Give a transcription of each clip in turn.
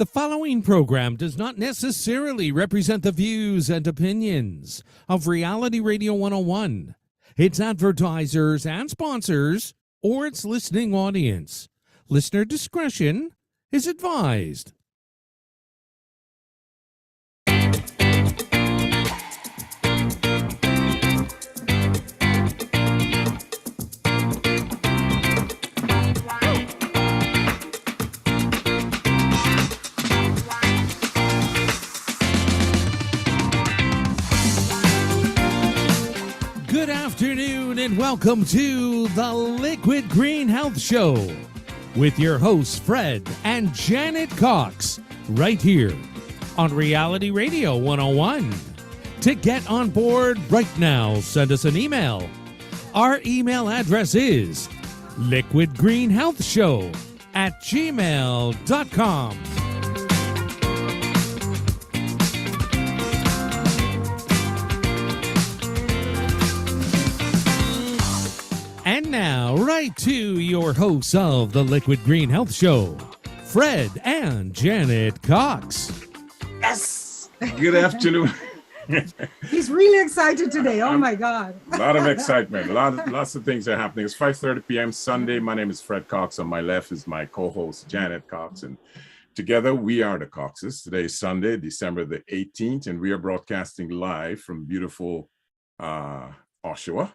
The following program does not necessarily represent the views and opinions of Reality Radio 101, its advertisers and sponsors, or its listening audience. Listener discretion is advised. Good afternoon and welcome to the Liquid Green Health Show with your hosts Fred and Janet Cox right here on Reality Radio 101. To get on board right now, send us an email. Our email address is liquidgreenhealthshow@gmail.com. And now, right to your hosts of the Liquid Green Health Show, Fred and Janet Cox. Yes! Good afternoon. He's really excited today. Oh, my God. A lot of excitement. Lots of things are happening. It's 5:30 p.m. Sunday. My name is Fred Cox. On my left is my co-host, Janet Cox. And together, we are the Coxes. Today is Sunday, December the 18th, and we are broadcasting live from beautiful Oshawa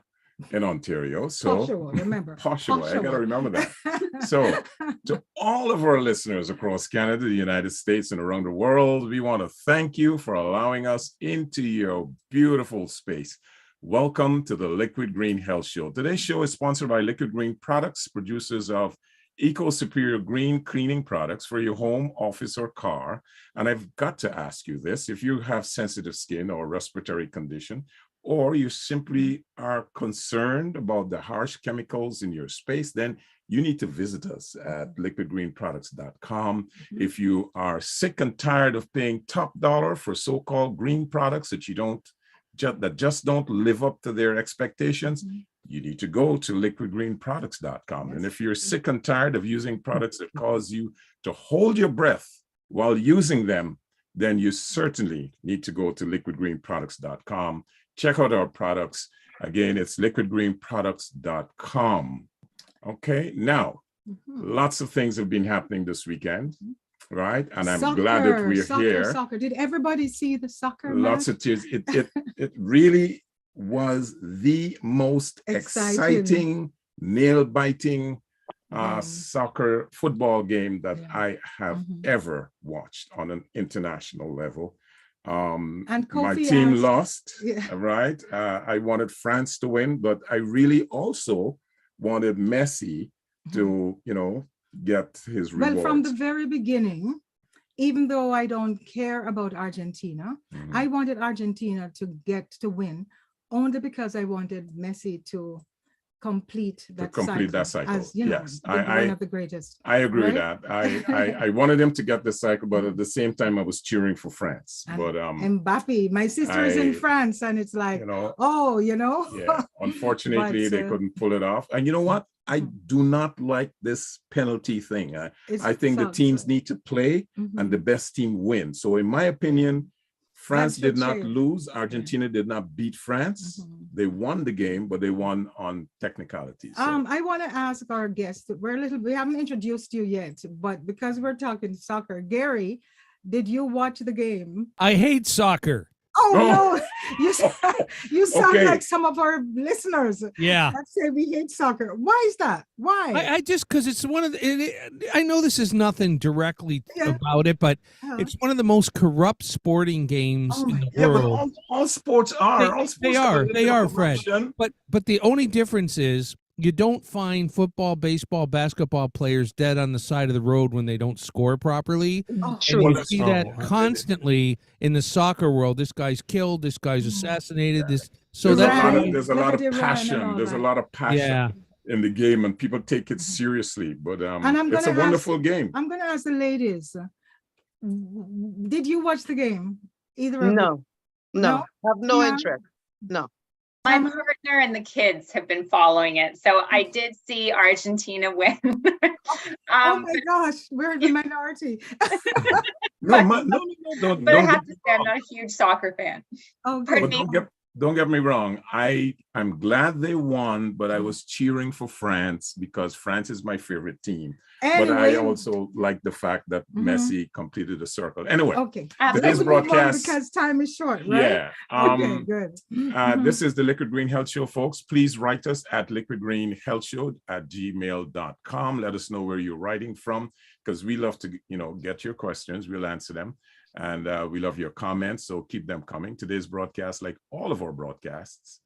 in Ontario. So Oshawa, remember. Oshawa, I gotta remember that. So to all of our listeners across Canada, the United States, and around the world, we want to thank you for allowing us into your beautiful space. Welcome to the Liquid Green Health Show. Today's show is sponsored by Liquid Green Products, producers of Eco Superior Green Cleaning Products for your home, office, or car. And I've got to ask you this: if you have sensitive skin or respiratory condition, or you simply are concerned about the harsh chemicals in your space, then you need to visit us at liquidgreenproducts.com. Mm-hmm. If you are sick and tired of paying top dollar for so-called green products that just don't live up to their expectations, Mm-hmm. you need to go to liquidgreenproducts.com. Yes. And if you're sick and tired of using products that cause you to hold your breath while using them, then you certainly need to go to liquidgreenproducts.com. Check out our products. Again, it's liquidgreenproducts.com. Okay, now, lots of things have been happening this weekend, right? And I'm glad that we're here. Soccer. Did everybody see the soccer Lots match? of tears. It really was the most exciting, nail-biting soccer football game that I have ever watched on an international level. And my Kofi team asked, lost, right? I wanted France to win, but I really also wanted Messi to, get his reward. Well, from the very beginning, even though I don't care about Argentina, I wanted Argentina to win only because I wanted Messi to complete that cycle. As, yes, one of the greatest. I agree with right? that. I wanted him to get the cycle, but at the same time, I was cheering for France. And but Mbappe, my sister is in France, and it's like, yeah. Unfortunately, they couldn't pull it off. And you know what? I do not like this penalty thing. I think the teams need to play, and the best team wins. So, in my opinion, France did not lose. Argentina did not beat France. They won the game, but they won on technicalities. So. I want to ask our guests, we haven't introduced you yet, but because we're talking soccer, Gary, did you watch the game? I hate soccer. Oh, no, you sound like some of our listeners. Yeah. That say we hate soccer. Why is that? Why? I just, because it's one of the, I know this is nothing directly about it, but it's one of the most corrupt sporting games in the world. But all sports are. They are, Fred. But the only difference is you don't find football, baseball, basketball players dead on the side of the road when they don't score properly. Oh, and you see that constantly in the soccer world. This guy's killed. This guy's assassinated. There's a lot of passion. There's a lot of passion in the game, and people take it seriously. But it's a wonderful game. I'm going to ask the ladies. Did you watch the game? Either of you? No. I have no interest. No. My partner and the kids have been following it. So I did see Argentina win. Oh my gosh, we're the minority. No, But don't I get have me to say, I'm wrong. not a huge soccer fan. Okay. Pardon But me? don't get me wrong. I'm glad they won, but I was cheering for France because France is my favorite team. But I Anyway. also like the fact that Mhm. Messi completed a circle. Anyway, Okay. today's Let's move on broadcast. because time is short, right? Yeah. Okay, good. Mhm. This is the Liquid Green Health Show, folks. Please write us at liquidgreenhealthshow@gmail.com. Let us know where you're writing from, because we love to, get your questions. We'll answer them. And we love your comments, so keep them coming. Today's broadcast, like all of our broadcasts,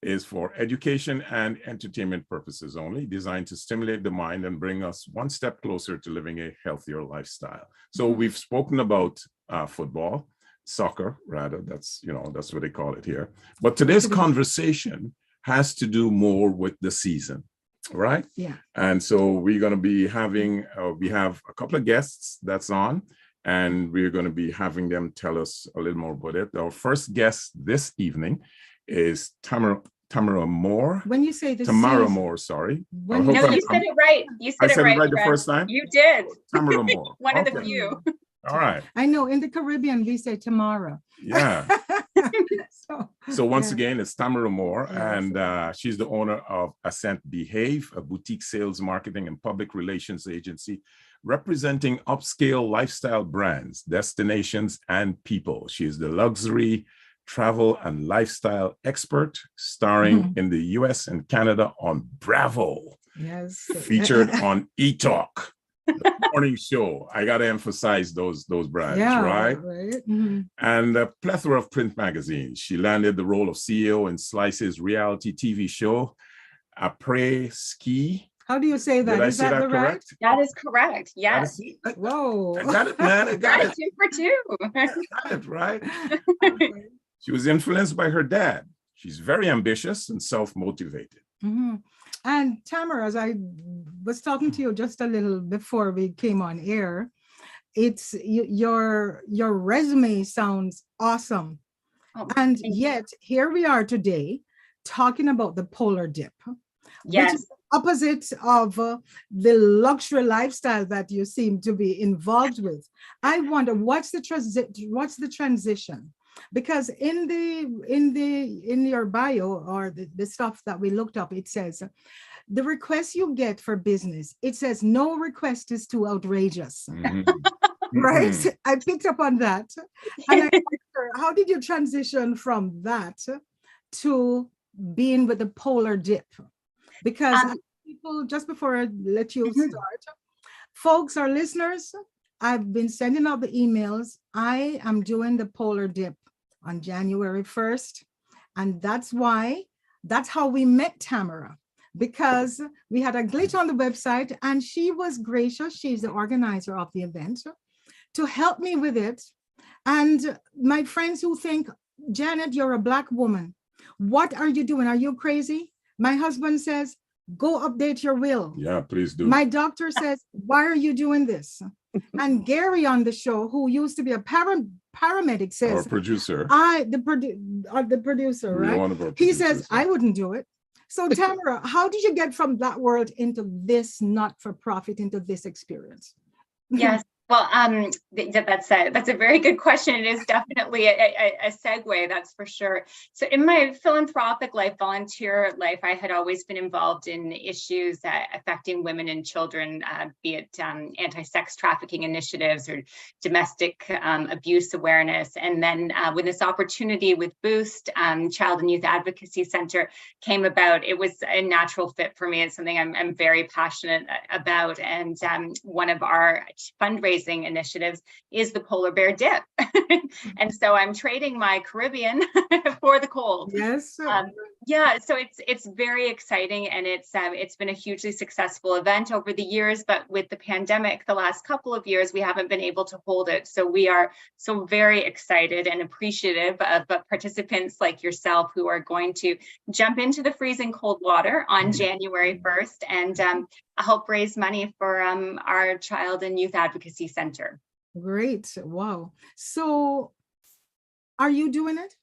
is for education and entertainment purposes only, designed to stimulate the mind and bring us one step closer to living a healthier lifestyle. So we've spoken about football, soccer, rather. That's what they call it here. But today's conversation has to do more with the season, right? Yeah. And so we're going to be having, we have a couple of guests that's on, and we're going to be having them tell us a little more about it. Our first guest this evening is Tamara Moore. When you say this, Tamara Moore, sorry. When No, you said it right. You said it right the first time? You did. Tamara Moore. One of the Okay. few. All right. I know in the Caribbean we say Tamara. Yeah. So once yeah. again, it's Tamara Moore, Yes. and she's the owner of Ascent Behave, a boutique sales, marketing, and public relations agency representing upscale lifestyle brands, destinations, and people. She is the luxury, travel, and lifestyle expert, starring in the US and Canada on Bravo. Yes. Featured on E-Talk, the morning show. I got to emphasize those brands, right? Mm-hmm. And a plethora of print magazines. She landed the role of CEO in Slice's reality TV show, Après Ski. How do you say that? Did I Is say that the correct? That is correct. Yes. Whoa. I got it, man. I got it. 2 for 2. I got it, right? She was influenced by her dad. She's very ambitious and self-motivated. Mm-hmm. And Tamara, as I was talking to you just a little before we came on air, it's your resume sounds awesome. Oh, and yet here we are today talking about the polar dip. Yes. Which is opposite of the luxury lifestyle that you seem to be involved with. I wonder what's the transition? Because in your bio or the stuff that we looked up, it says the request you get for business, it says no request is too outrageous. Right? I picked up on that. And I wonder, how did you transition from that to being with the polar dip? Because people, just before I let you start, folks, our listeners, I've been sending out the emails. I am doing the polar dip on January 1st. And that's how we met Tamara, because we had a glitch on the website and she was gracious. She's the organizer of the event to help me with it. And my friends who think, Janet, you're a Black woman. What are you doing? Are you crazy? My husband says, go update your will. Yeah, please do. My doctor says, why are you doing this? And Gary on the show, who used to be a paramedic, says, our producer. the producer, right? One of our He says, producers. I wouldn't do it. So Tamara, how did you get from that world into this not-for-profit, into this experience? Yes. Well, that's a very good question. It is definitely a segue, that's for sure. So in my philanthropic life, volunteer life, I had always been involved in issues affecting women and children, be it anti-sex trafficking initiatives or domestic abuse awareness. And then when this opportunity with Boost, Child and Youth Advocacy Center, came about, it was a natural fit for me. It's something I'm very passionate about. And one of our fundraising initiatives is the polar bear dip. And so I'm trading my Caribbean for the cold. Yes. Yeah, so it's very exciting, and it's been a hugely successful event over the years, but with the pandemic the last couple of years, we haven't been able to hold it. So we are so very excited and appreciative of participants like yourself who are going to jump into the freezing cold water on January 1st and help raise money for our Child and Youth Advocacy Center. Great. Wow. So are you doing it?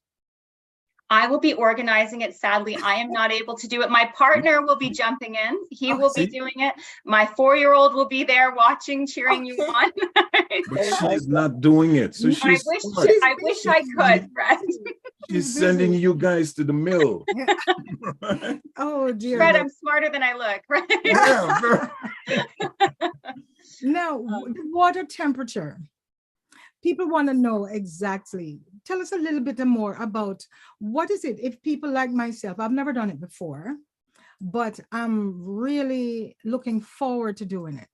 I will be organizing it. Sadly, I am not able to do it. My partner will be jumping in. He will be doing it. My 4-year-old will be there watching, cheering you on. But she's not doing it. So I wish I could, Fred. She's sending you guys to the mill. Right? Oh dear. Fred, I'm smarter than I look, right? Yeah. Now, the water temperature. People want to know exactly. Tell us a little bit more about what is it? If people like myself, I've never done it before, but I'm really looking forward to doing it.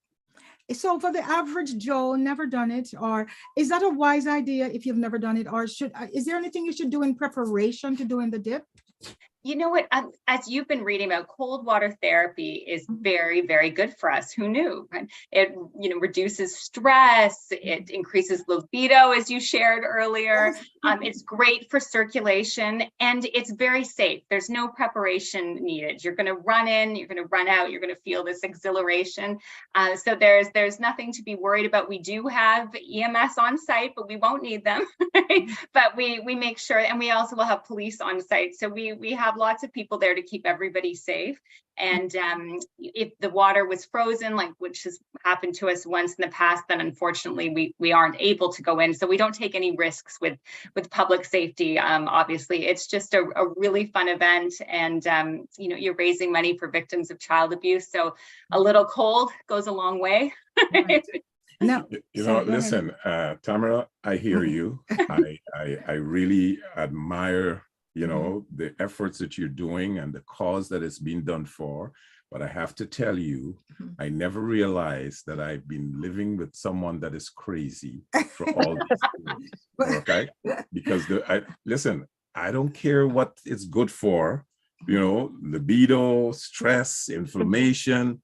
So for the average Joe, never done it, or is that a wise idea if you've never done it, or is there anything you should do in preparation to doing the dip? You know what, as you've been reading about, cold water therapy is very, very good for us. Who knew? It, reduces stress. It increases libido, as you shared earlier. It's great for circulation, and it's very safe. There's no preparation needed. You're going to run in, you're going to run out, you're going to feel this exhilaration. So there's nothing to be worried about. We do have EMS on site, but we won't need them. But we make sure, and we also will have police on site. So we have lots of people there to keep everybody safe. And if the water was frozen, like which has happened to us once in the past, then unfortunately we aren't able to go in. So we don't take any risks with public safety. Obviously, it's just a really fun event, and you're raising money for victims of child abuse. So a little cold goes a long way. Right. No, listen, Tamara, I hear you. I really admire the efforts that you're doing and the cause that it's being done for. But I have to tell you, I never realized that I've been living with someone that is crazy for all these years. Okay? Because listen, I don't care what it's good for, libido, stress, inflammation.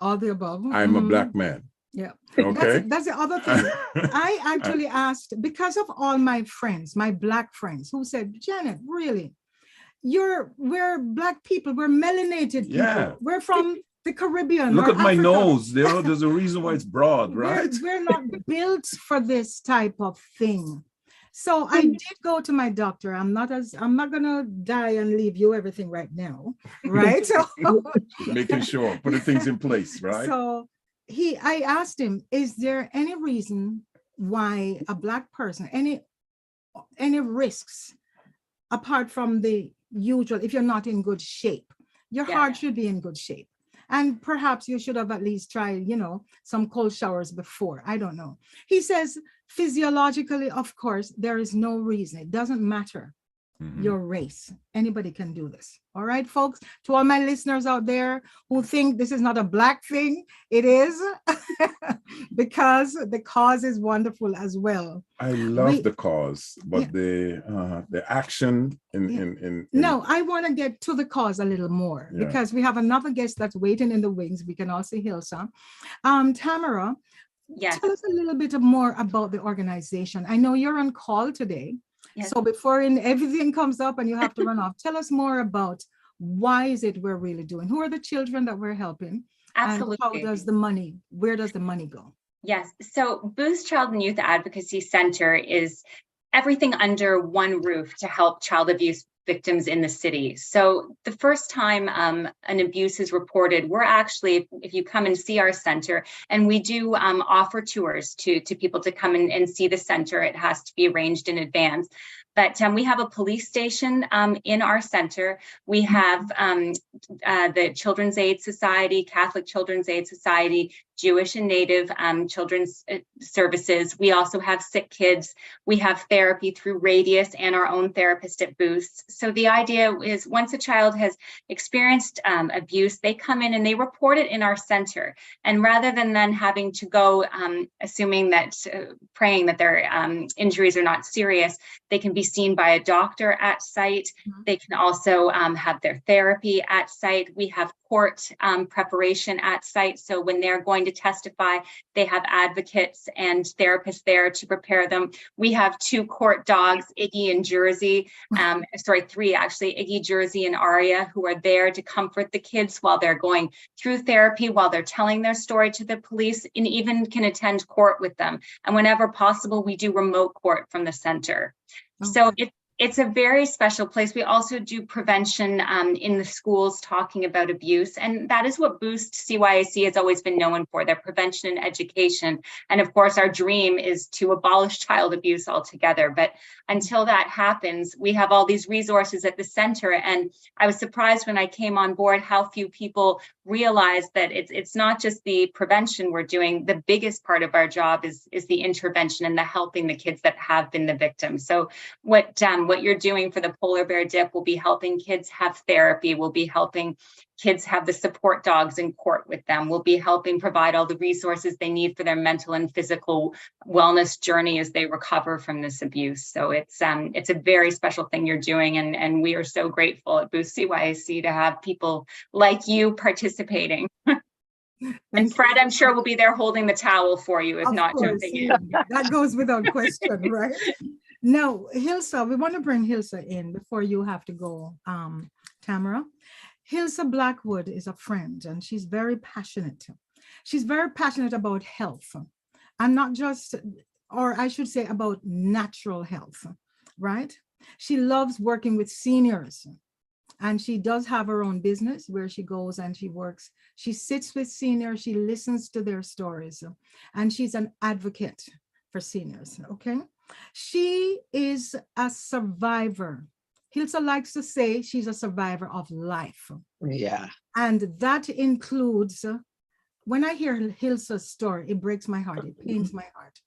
All the above. I'm a black man. Yeah. Okay. That's the other thing. I actually asked, because of all my friends, my black friends, who said, Janet, really, we're black people, we're melanated people. Yeah. We're from the Caribbean. Look at my Africa. nose. There's a reason why it's broad, right? We're not built for this type of thing. So I did go to my doctor. I'm not gonna die and leave you everything right now, right? So making sure, putting things in place, right? So I asked him, is there any reason why a black person, any risks apart from the usual, if you're not in good shape, your heart should be in good shape. And perhaps you should have at least tried, some cold showers before. I don't know. He says, physiologically, of course, there is no reason. It doesn't matter your race. Anybody can do this. All right, folks, to all my listeners out there who think this is not a black thing, it is, because the cause is wonderful as well. I love the cause, but the action in No, I want to get to the cause a little more, because we have another guest that's waiting in the wings. We can also hear some. Tamara, tell us a little bit more about the organization. I know you're on call today. Yes. So before everything comes up and you have to run off, tell us more about why is it we're really doing? Who are the children that we're helping? Absolutely. And where does the money go? Yes. So Boost Child and Youth Advocacy Center is everything under one roof to help child abuse victims in the city. So the first time an abuse is reported, we're actually, if you come and see our center, and we do offer tours to people to come and see the center. It has to be arranged in advance. But we have a police station in our center. We have the Children's Aid Society, Catholic Children's Aid Society, Jewish and Native children's services. We also have sick kids. We have therapy through Radius and our own therapist at Boost. So the idea is once a child has experienced abuse, they come in and they report it in our center. And rather than then having to go, praying that their injuries are not serious, they can be seen by a doctor at site. They can also have their therapy at site. We have court preparation at site. So when they're going to testify, they have advocates and therapists there to prepare them. We have 2 court dogs, Iggy and Jersey, 3 actually, Iggy, Jersey, and Aria, who are there to comfort the kids while they're going through therapy, while they're telling their story to the police, and even can attend court with them. And whenever possible, we do remote court from the center. Okay. So It's a very special place. We also do prevention in the schools, talking about abuse. And that is what Boost CYAC has always been known for, their prevention and education. And of course, our dream is to abolish child abuse altogether. But until that happens, we have all these resources at the center. And I was surprised when I came on board how few people realize that it's not just the prevention we're doing. The biggest part of our job is the intervention and the helping the kids that have been the victims. So what you're doing for the polar bear dip will be helping kids have therapy, will be helping kids have the support dogs in court with them, will be helping provide all the resources they need for their mental and physical wellness journey as they recover from this abuse. So it's a very special thing you're doing, and we are so grateful at Boost CYAC to have people like you participating. And Fred, I'm sure, will be there holding the towel for you, if not jumping in. That goes without question, right? Now, Hilsa, we want to bring Hilsa in before you have to go, Tamara. Hilsa Blackwood is a friend, and she's very passionate. She's very passionate about health, and not just, or I should say about natural health, right? She loves working with seniors, and she does have her own business where she goes and she works. She sits with seniors, she listens to their stories, and she's an advocate for seniors, okay? She is a survivor. Hilsa likes to say she's a survivor of life. Yeah. And that includes, when I hear Hilsa's story, it breaks my heart, it pains my heart.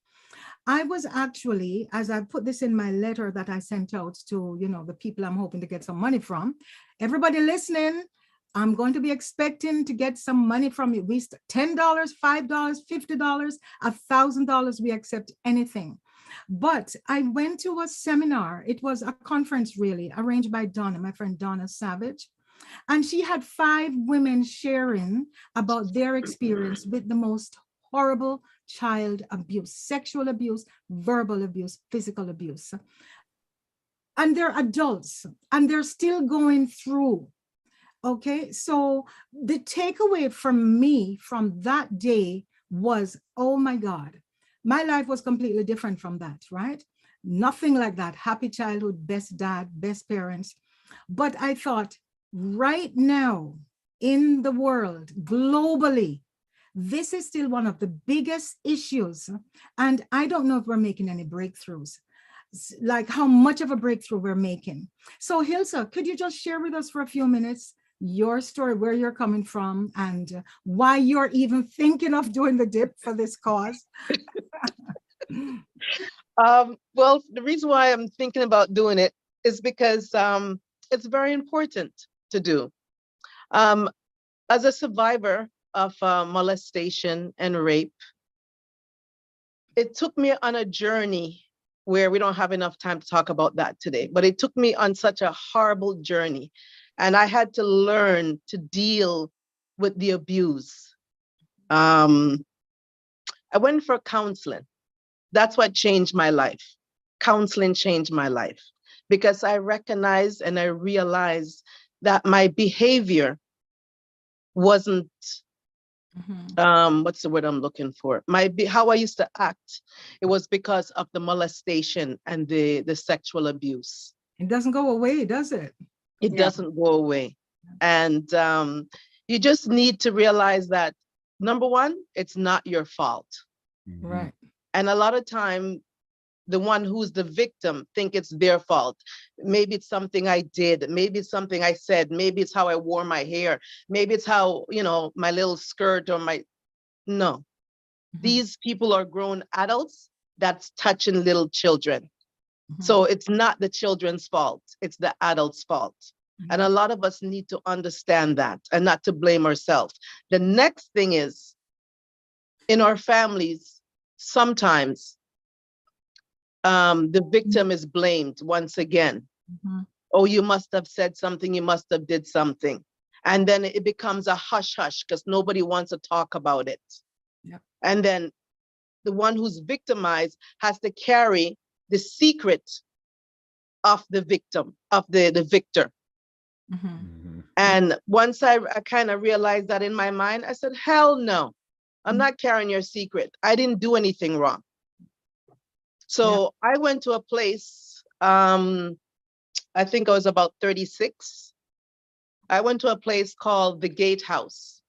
I was actually, as I put this in my letter that I sent out to, the people I'm hoping to get some money from, everybody listening, I'm going to be expecting to get some money from you. We $10, $5, $50, $1,000, we accept anything. But I went to a seminar. It was a conference really arranged by Donna, my friend Donna Savage. And she had 5 women sharing about their experience with the most horrible child abuse, sexual abuse, verbal abuse, physical abuse. And they're adults and they're still going through. Okay, so the takeaway from me from that day was, oh my God, my life was completely different from that, right? Nothing like that. Happy childhood, best dad, best parents. But I thought right now in the world, globally, this is still one of the biggest issues. And I don't know if we're making any breakthroughs, like how much of a breakthrough we're making. So Hilsa, could you just share with us for a few minutes your story, where you're coming from, and why you're even thinking of doing the dip for this cause? Well, the reason why I'm thinking about doing it is because it's very important to do. As a survivor of molestation and rape, it took me on a journey where we don't have enough time to talk about that today, but it took me on such a horrible journey. And I had to learn to deal with the abuse. I went for counseling. That's what changed my life. Counseling changed my life because I recognized and I realized that my behavior wasn't, what's the word I'm looking for? How I used to act, it was because of the molestation and the sexual abuse. It doesn't go away, does it? It doesn't go away. And you just need to realize that, number one, it's not your fault. Right. And a lot of time, the one who's the victim think it's their fault. Maybe it's something I did. Maybe it's something I said. Maybe it's how I wore my hair. Maybe it's how, my little skirt or my, no. These people are grown adults that's touching little children. So it's not the children's fault, it's the adult's fault. And a lot of us need to understand that and not to blame ourselves. The next thing is, in our families, sometimes the victim is blamed once again. Oh, you must have said something, you must have did something. And then it becomes a hush hush because nobody wants to talk about it. Yep. And then the one who's victimized has to carry the secret of the victim, of the victor. And once I kind of realized that in my mind, I said, hell no, I'm not carrying your secret. I didn't do anything wrong. So I went to a place I think I was about 36. I went to a place called the Gatehouse.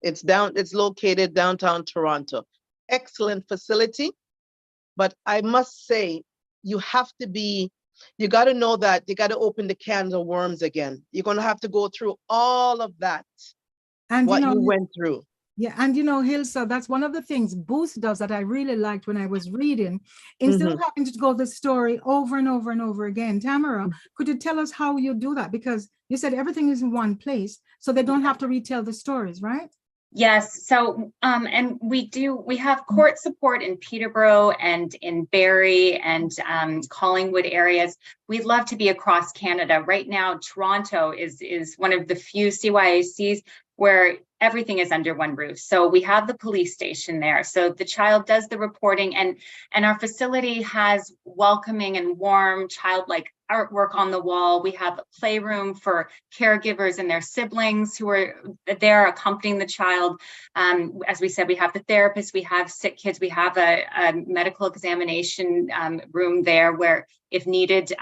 It's located downtown Toronto. Excellent facility, but I must say, you got to know that you got to open the cans of worms again. You're going to have to go through all of that, And what you went through. Yeah, and Hilsa, that's one of the things Boost does that I really liked when I was reading. Instead of having to go the story over and over and over again, Tamara, could you tell us how you do that? Because you said everything is in one place, so they don't have to retell the stories, right? Yes. So, and we have court support in Peterborough and in Barrie and Collingwood areas. We'd love to be across Canada. Right now, Toronto is one of the few CYACs where everything is under one roof. So we have the police station there. So the child does the reporting, and our facility has welcoming and warm childlike artwork on the wall. We have a playroom for caregivers and their siblings who are there accompanying the child. As we said, we have the therapist, we have sick kids, we have a medical examination room there where, if needed,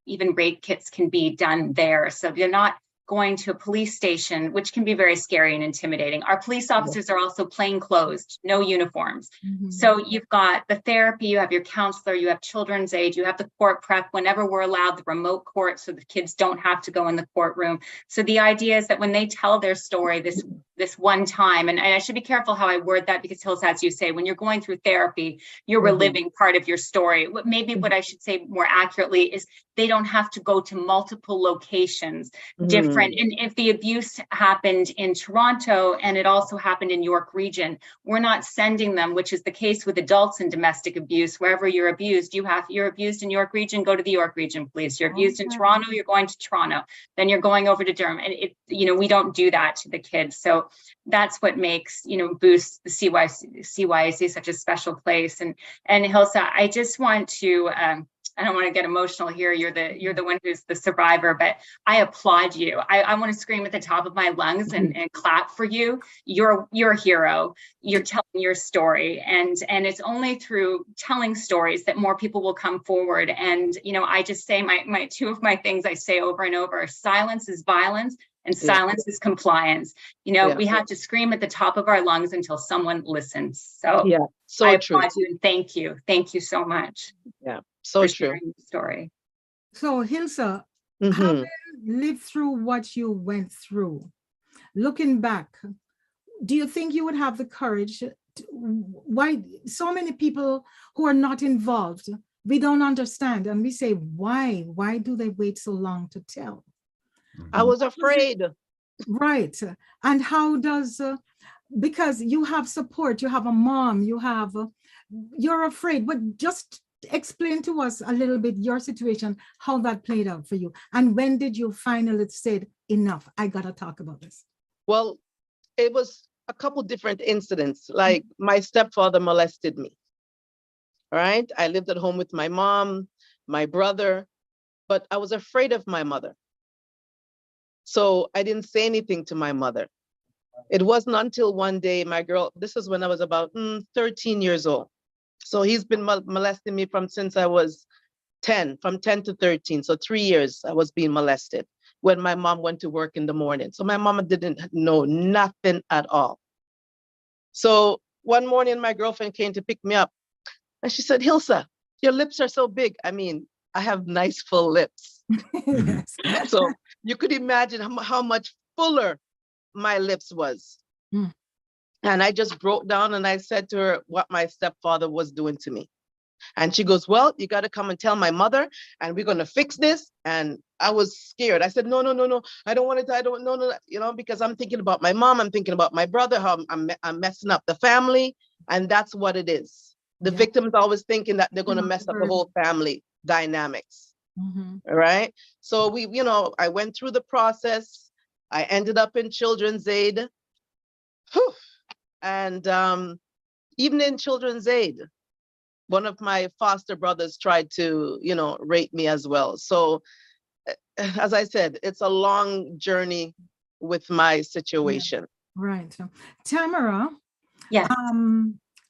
even rape kits can be done there. So they're not going to a police station, which can be very scary and intimidating. Our police officers are also plainclothes, no uniforms. So you've got the therapy, you have your counselor, you have children's aid, you have the court prep whenever we're allowed, the remote court, so the kids don't have to go in the courtroom. So the idea is that when they tell their story this one time, and I should be careful how I word that, because Hills, as you say, when you're going through therapy, you're reliving part of your story. What I should say more accurately is they don't have to go to multiple locations, different. And if the abuse happened in Toronto and it also happened in York Region, we're not sending them, which is the case with adults in domestic abuse. Wherever you're abused, you're abused in York Region, go to the York Region police. You're abused in Toronto, you're going to Toronto. Then you're going over to Durham. And we don't do that to the kids. So that's what makes, Boost the CYAC such a special place. And Hilsa, I just want to, I don't want to get emotional here. You're the one who's the survivor, but I applaud you. I want to scream at the top of my lungs and clap for you. You're a hero. You're telling your story, and it's only through telling stories that more people will come forward. And I just say my two of my things I say over and over: silence is violence, and silence is compliance. We have to scream at the top of our lungs until someone listens. So I applaud you and thank you. Thank you so much. Yeah. So true. Story. So Hilsa, having lived through what you went through, looking back, do you think you would have the courage why so many people who are not involved, we don't understand, and we say, why do they wait so long to tell? I was afraid. Right. And how does, because you have support, you have a mom, you're afraid, but just explain to us a little bit your situation, how that played out for you. And when did you finally say, enough, I gotta talk about this? Well, it was a couple different incidents. Like my stepfather molested me. All right. I lived at home with my mom, my brother, but I was afraid of my mother. So I didn't say anything to my mother. It wasn't until one day, this is when I was about 13 years old. So he's been molesting me since I was 10, from 10 to 13. So 3 years I was being molested when my mom went to work in the morning. So my mama didn't know nothing at all. So one morning my girlfriend came to pick me up and she said, Hilsa, your lips are so big. I mean, I have nice full lips. So you could imagine how much fuller my lips was. And I just broke down and I said to her what my stepfather was doing to me. And she goes, well, you got to come and tell my mother and we're going to fix this. And I was scared. I said, no, I don't want to, no, because I'm thinking about my mom. I'm thinking about my brother, how I'm messing up the family. And that's what it is. The victim's always thinking that they're going to mess up the whole family dynamics. All right. So I went through the process. I ended up in Children's Aid. Whew. And even in Children's Aid, one of my foster brothers tried to, rape me as well. So as I said, it's a long journey with my situation. Right. Tamara, yes.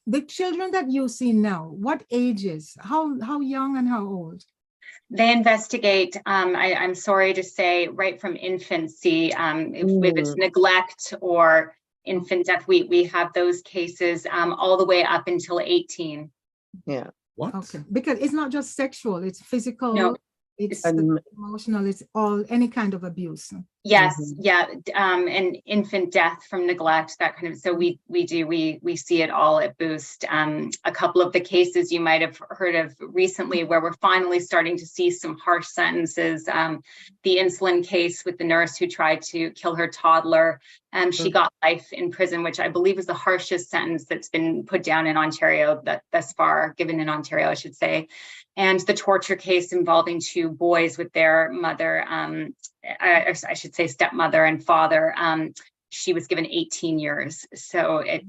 The children that you see now, what ages? How young and how old? They investigate, I'm sorry to say, right from infancy, if it's neglect or infant death, we have those cases all the way up until 18. Yeah. What? Okay, because it's not just sexual, it's physical, No. it's And- emotional, it's all any kind of abuse. Yes, yeah, and infant death from neglect, that kind of. So we see it all at Boost. A couple of the cases you might have heard of recently, where we're finally starting to see some harsh sentences. The insulin case with the nurse who tried to kill her toddler, she got life in prison, which I believe is the harshest sentence that's been put down in Ontario thus far, given in Ontario, I should say. And the torture case involving two boys with their mother, I should say stepmother and father, she was given 18 years. So it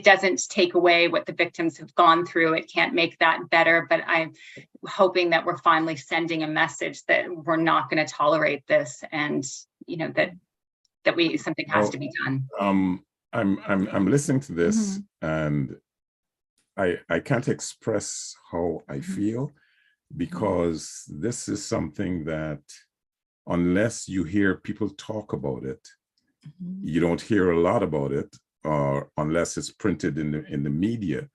doesn't take away what the victims have gone through. It can't make that better, but I'm hoping that we're finally sending a message that we're not going to tolerate this, and that something has to be done. I'm listening to this, and I can't express how I feel, because this is something that, unless you hear people talk about it, you don't hear a lot about it, or unless it's printed in the media.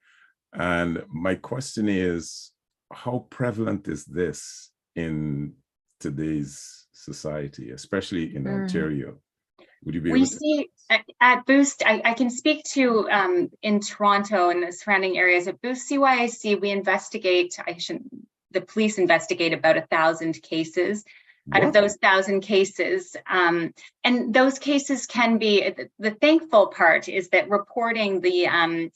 And my question is, how prevalent is this in today's society, especially in Ontario? Would you be able to? See at Boost, I can speak to in Toronto and the surrounding areas. At Boost CYAC, we investigate, the police investigate about 1,000 cases. Out of those 1,000 cases, and those cases can be, the thankful part is that reporting, the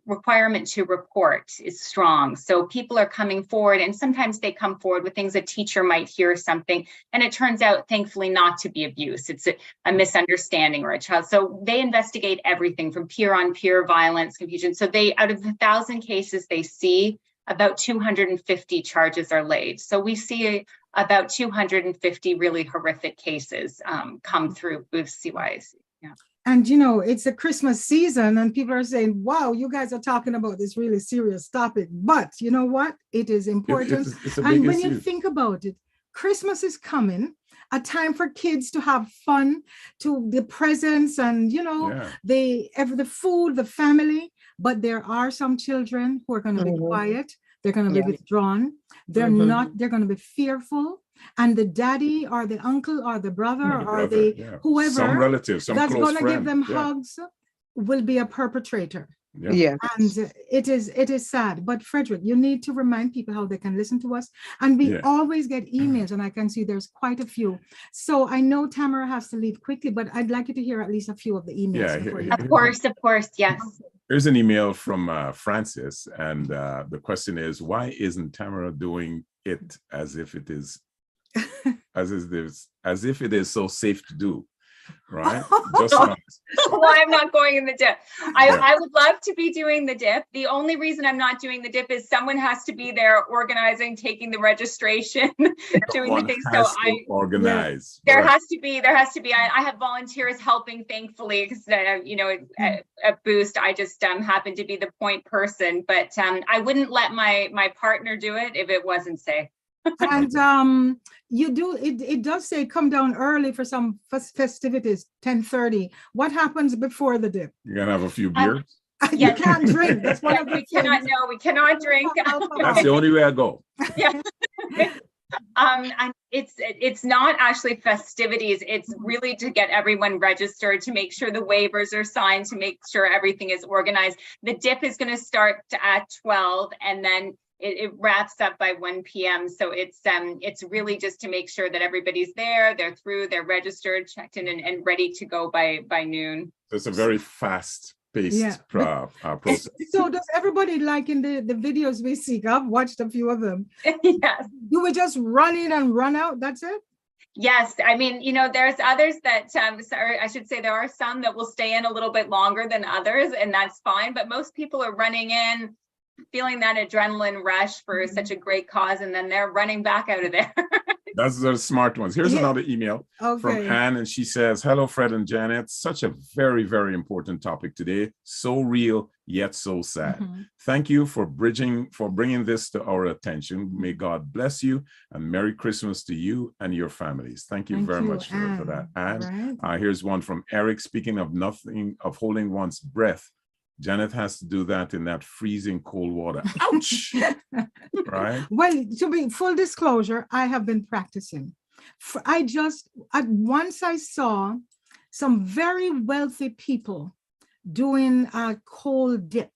requirement to report is strong. So people are coming forward, and sometimes they come forward with things. A teacher might hear something, and it turns out, thankfully, not to be abuse. It's a misunderstanding or a child. So they investigate everything from peer-on-peer violence, confusion. So out of the 1,000 cases they see, about 250 charges are laid. So we see about 250 really horrific cases come through Boost CYAC. Yeah. And it's a Christmas season, and people are saying, wow, you guys are talking about this really serious topic. But you know what? It is important. It's a and big when issue. you think about it, Christmas is coming, a time for kids to have fun, to the presents, and the food, the family. But there are some children who are going to be quiet. They're going to be withdrawn. They're going to be fearful. And the daddy or the uncle or the brother or whoever, some relative, some that's close going to give them hugs, will be a perpetrator. Yeah. And it is sad. But Frederick, you need to remind people how they can listen to us. And we always get emails, and I can see there's quite a few. So I know Tamara has to leave quickly, but I'd like you to hear at least a few of the emails. Of course, yes. Here's an email from Francis, and the question is, why isn't Tamara doing it as if it is as if it is so safe to do? Right? Just Well, I'm not going in the dip. I would love to be doing the dip. The only reason I'm not doing the dip is someone has to be there organizing, taking the registration, doing the things. So organize. There has to be. I have volunteers helping, thankfully, because at Boost, I just happen to be the point person. But I wouldn't let my partner do it if it wasn't safe. And you do it does say come down early for some festivities, 10:30. What happens before the dip? You're gonna have a few beers. You can't drink. That's one of the things. We cannot drink. That's the only way I go. Yeah. And it's not actually festivities. It's really to get everyone registered, to make sure the waivers are signed, to make sure everything is organized. The dip is going to start at 12, and then it wraps up by 1 p.m. So it's really just to make sure that everybody's there, they're through, they're registered, checked in, and ready to go by noon. So it's a very fast-paced process. So does everybody, like in the videos we see? I've watched a few of them. Yes. Do we just run in and run out? That's it? Yes, I mean, there's others that, I should say there are some that will stay in a little bit longer than others, and that's fine. But most people are running in, feeling that adrenaline rush for such a great cause, and then they're running back out of there. That's the smart ones. Here's another email from Okay. Anne, and she says, "Hello, Fred and Janet. Such a very, very important topic today. So real, yet so sad. Mhm. Thank you for bringing this to our attention. May God bless you, and Merry Christmas to you and your families." Thank you very much for that, Anne. Right. Here's one from Eric. Speaking of nothing, of holding one's breath, Janet has to do that in that freezing cold water. Ouch! Right? Well, to be full disclosure, I have been practicing. Once I saw some very wealthy people doing a cold dip.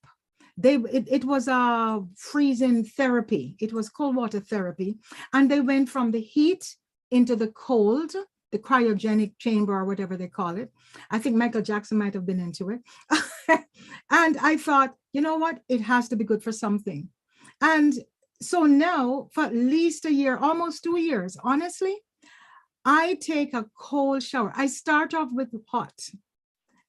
It was a freezing therapy. It was cold water therapy. And they went from the heat into the cold, the cryogenic chamber or whatever they call it. I think Michael Jackson might have been into it. And I thought, you know what? It has to be good for something. And so now for at least a year, almost 2 years, honestly, I take a cold shower. I start off with hot.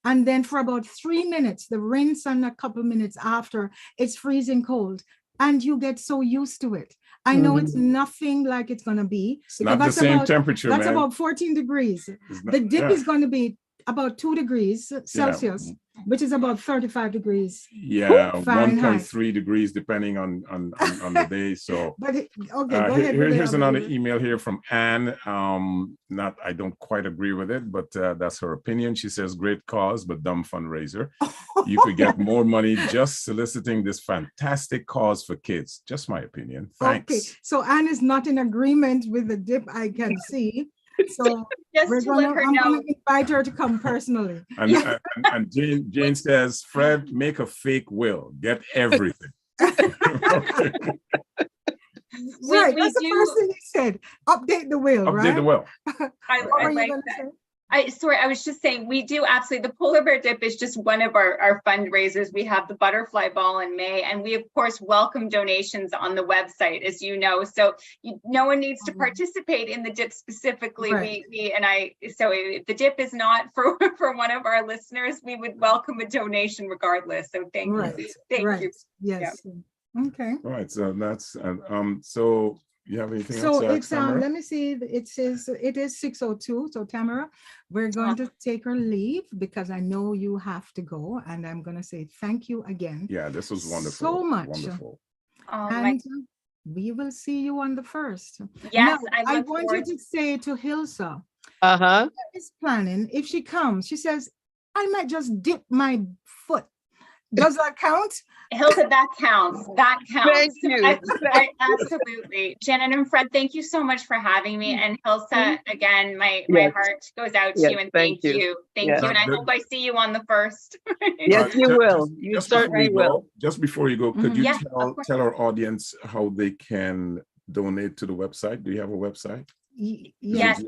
And then for about 3 minutes, the rinse, and a couple minutes after, it's freezing cold. And you get so used to it. I know it's nothing like it's going to be. It's not the same temperature, That's man. about 14 degrees. Not, The dip is going to be about 2 degrees Celsius, which is about 35 degrees. Yeah, Fahrenheit. 1.3 degrees depending on the day. So But okay, go ahead. here's another email here from Anne. I don't quite agree with it, but that's her opinion. She says, "Great cause, but dumb fundraiser. You could get more money just soliciting this fantastic cause for kids." Just my opinion. Thanks. Okay, so Anne is not in agreement with the dip, I can see. So Just to let her I'm know. going to invite her to come personally. And Jane says, "Fred, make a fake will. Get everything." Right, that's the first thing he said. Update the will, right? Update the will. I What were you like gonna that. say? I was just saying, we do absolutely, the polar bear dip is just one of our fundraisers. We have the butterfly ball in May, and we of course welcome donations on the website, as you know. So no one needs to participate in the dip specifically. Right. So if the dip is not for one of our listeners, we would welcome a donation regardless. So thank you. Thank you. Yes. Okay. All right. So that's so you have anything So else? it's let me see. It says it is 6:02. So Tamara, we're going to take our leave because I know you have to go, and I'm going to say thank you again. Yeah, this was wonderful. So much. Wonderful. And we will see you on the 1st. Yes, now, I want you to say to Hilsa, is planning, if she comes, she says, I might just dip my foot. Does that count? Hilda, that counts. That counts. Thank you. Absolutely. Janet and Fred, thank you so much for having me. And Hilsa, again, my heart goes out to you, and thank you. Thank you. And I hope I see you on the 1st. Yes, you will. You certainly will. Just before you go, could you Yeah, tell our audience how they can donate to the website? Do you have a website? Yes.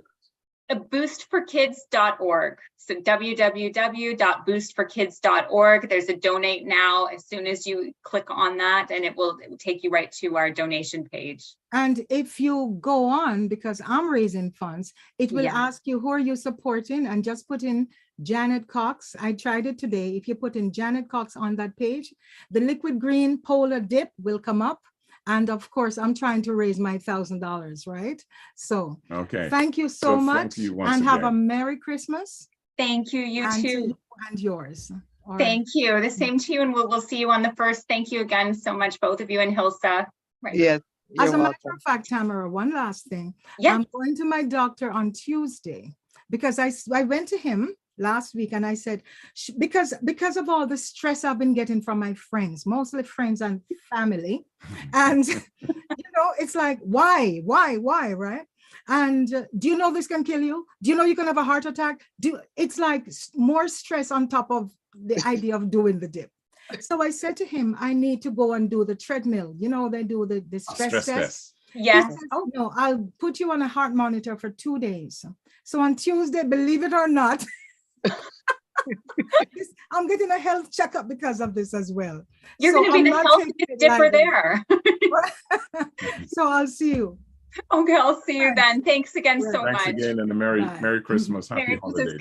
boostforkids.org. So www.boostforkids.org. There's a donate now. As soon as you click on that, and it will take you right to our donation page. And if you go on, because I'm raising funds, it will ask you, who are you supporting? And just put in Janet Cox. I tried it today. If you put in Janet Cox on that page, the liquid green polar dip will come up. And of course, I'm trying to raise my $1,000, right? So thank you so much, and have a Merry Christmas. Thank you, you too. And yours. Thank you. The same to you, and we'll see you on the 1st. Thank you again so much, both of you, and Hilsa. Right. Yes. As a matter of fact, Tamara, one last thing. I'm going to my doctor on Tuesday because I went to him last week and I said, because of all the stress I've been getting from my friends, mostly friends and family. And, it's like, why, right? And do you know this can kill you? Do you know you can have a heart attack? It's like more stress on top of the idea of doing the dip. So I said to him, I need to go and do the treadmill. They do the stress test. Yes. He said, oh no, I'll put you on a heart monitor for 2 days. So on Tuesday, believe it or not, I'm getting a health checkup because of this as well. You're going to be the healthiest dipper there. So I'll see you. Okay, I'll see you then. Thanks again so much. Thanks again, and a Merry Christmas. Happy holidays.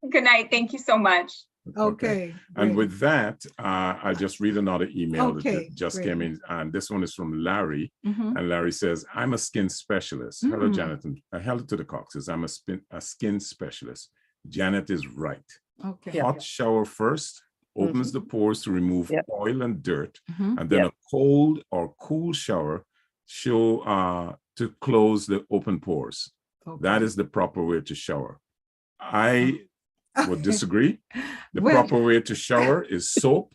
Good night. Thank you so much. Okay. And great. with that, I'll just read another email that Okay, just great. came in. And this one is from Larry. Mhm. And Larry says, I'm a skin specialist. Hello, Mm. Janet. And hello to the Coxes. I'm a skin specialist. Janet is right. Okay. Yeah. Hot shower first opens the pores to remove Yep. oil and dirt. Mhm. And then Yep. a cold or cool shower to close the open pores. That Okay. is the proper way to shower. I would disagree. The Well- proper way to shower is soap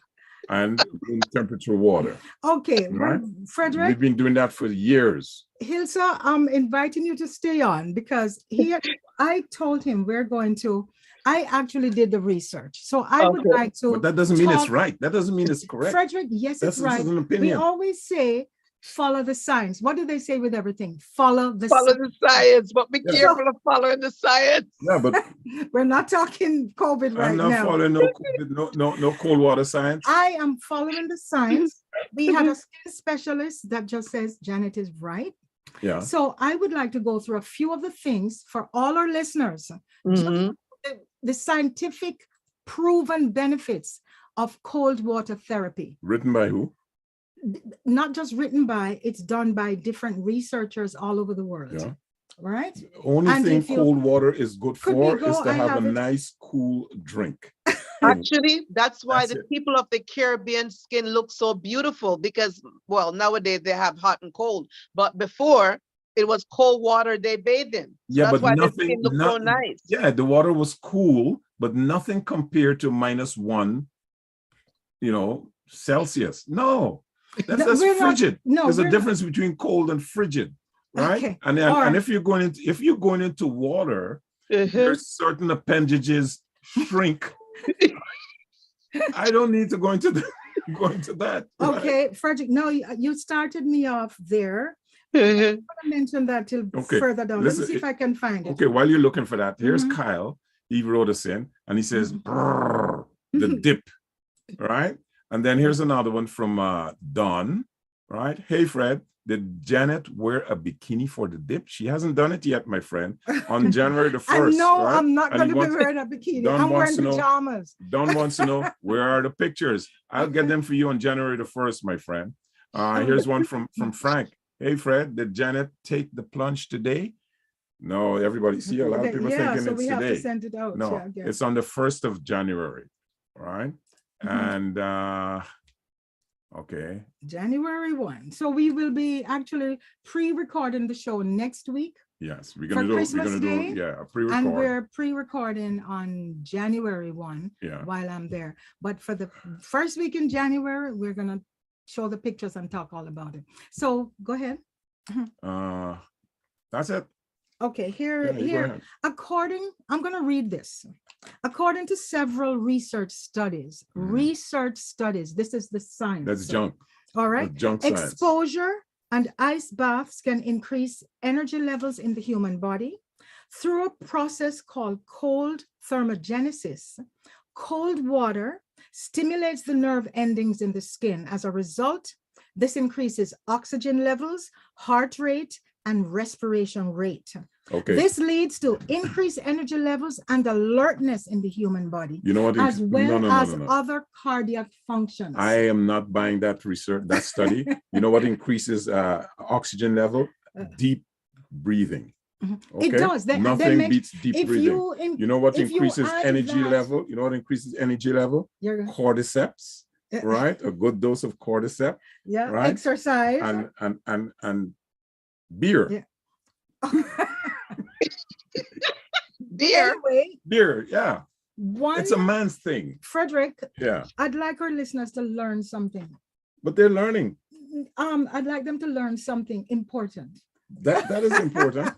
and room temperature water. Okay, Right? well, Frederick, We've been doing that for years. Hilsa, I'm inviting you to stay on because I told him I actually did the research. So I would Okay. like to. But that doesn't mean it's talk- right. That doesn't mean it's correct. Frederick, yes, That's it's right. just an We opinion. always say, follow the science. What do they say with everything? Follow the Follow science. the science, but be Yeah. careful of following the science. Yeah, but We're not talking COVID right I'm not now. following no cold water science. I am following the science. We had a skin specialist that just says Janet is right. Yeah. So I would like to go through a few of the things for all our listeners, Mhm. the scientific proven benefits of cold water therapy. Written by who? Not just written by, it's done by different researchers all over the world. Yeah. Right? Only And thing if you- cold water is good Could we for is go? to I have a have it. nice, cool drink. Actually, that's why That's the it. people of the Caribbean skin look so beautiful because, well, nowadays they have hot and cold, but before it was cold water they bathed in. So Yeah, that's but why their nothing. skin looks so nice. Yeah, the water was cool, but nothing compared to -1, Celsius. No, No, that's we're not- frigid. no, There's a we're not- difference between cold and frigid, right? Okay, And all and right. if you're going into water, Mhm. there's certain appendages shrink. I don't need to go into go into that. right? Okay, Frederick, no, you started me off there. Mhm. I'm gonna mention that till Okay, further down. Let me listen, see if I can find it. Okay, while you're looking for that, here's Mhm. Kyle. He wrote us in and he says, Mhm. "Brrr," the dip, right? And then here's another one from Dawn, right? Hey, Fred, did Janet wear a bikini for the dip? She hasn't done it yet, my friend. On January the 1st, No, right? I'm not And going he to be wants- wearing a bikini. Don I'm wants wearing to know- pajamas. Don wants to know, where are the pictures? I'll get them for you on January the 1st, my friend. Here's one from Frank. Hey, Fred, did Janet take the plunge today? No, everybody, see, a lot of people Yeah, thinking so it's we have to today. send it out. No, Yeah, again. it's on the 1st of January, right? Mhm. And okay, January 1. So we will be actually pre-recording the show next week. yes, we're For gonna do Christmas Day, a And pre-record. we're pre-recording on January 1 Yeah, while I'm there. But for the first week in January, we're going to show the pictures and talk all about it. So go ahead. that's it. Okay, Yeah, you go ahead. I'm going to read this. According to several research studies, this is the science. That's junk. All right. That's junk science. Exposure and ice baths can increase energy levels in the human body through a process called cold thermogenesis. Cold water stimulates the nerve endings in the skin. As a result, this increases oxygen levels, heart rate, and respiration rate. Okay. This leads to increased energy levels and alertness in the human body, You know what? as well no, as no. other cardiac functions. I am not buying that research, that study. You know what increases oxygen level? Deep breathing. Okay? It does. Nothing beats deep if breathing. You know what if you increases add energy that- level? You know what increases energy level? You're, Cordyceps, right? A good dose of cordyceps yeah, right? exercise. and beer. Yeah. Dear, Anyway, Beer, yeah. one, It's a man's thing. Frederick, Yeah. I'd like our listeners to learn something. But they're learning. I'd like them to learn something important. That is important.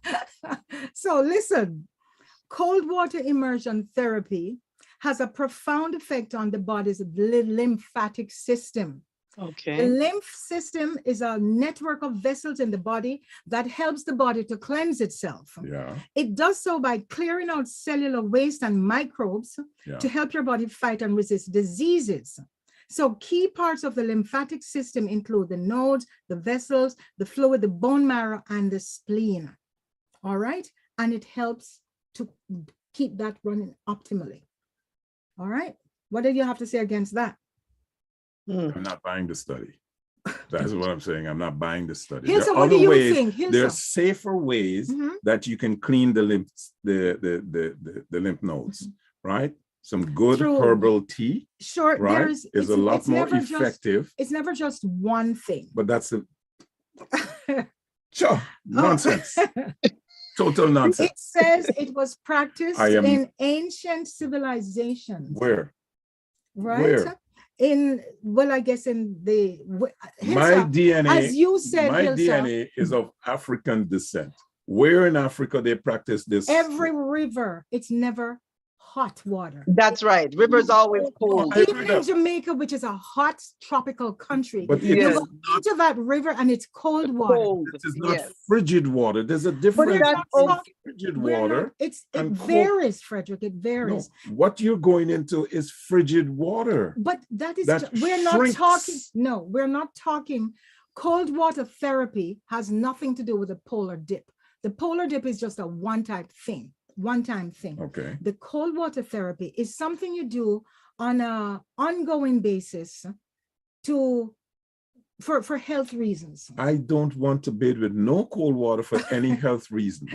So listen, cold water immersion therapy has a profound effect on the body's lymphatic system. The okay. lymph system is a network of vessels in the body that helps the body to cleanse itself. Yeah. It does so by clearing out cellular waste and microbes Yeah. to help your body fight and resist diseases. So key parts of the lymphatic system include the nodes, the vessels, the fluid, the bone marrow, and the spleen. All right. And it helps to keep that running optimally. All right. What did you have to say against that? I'm not buying the study. That's what I'm saying. I'm not buying the study. Hilsa, There are what do other you ways. think? Hilsa? There are safer ways Mhm. that you can clean the lymph nodes, right? Some good True. herbal tea, Sure, right, is a lot more effective. It's never just one thing. But that's the sure nonsense. Total It nonsense. says it was practiced I am- in ancient civilizations, Where? right? Where? I guess in the My Hilsa, DNA, as you said, my Hilsa, DNA is of African descent. Where in Africa they practice this? every river, it's never hot water. That's right. River's always cold. I agree Even in that. Jamaica, which is a hot tropical country, But you Yes. go into that river and it's cold water. Cold. This is not Yes. frigid water. There's a But difference we're that's not between talking- frigid we're water. not- it and cold- varies, Frederick. It No, varies. what you're going into is frigid water. But that is, That we're not shrinks. talking, no, we're not talking, cold water therapy has nothing to do with the polar dip. The polar dip is just a one-time thing. Okay. The cold water therapy is something you do on an ongoing basis for health reasons. I don't want to bathe with no cold water for any health reason.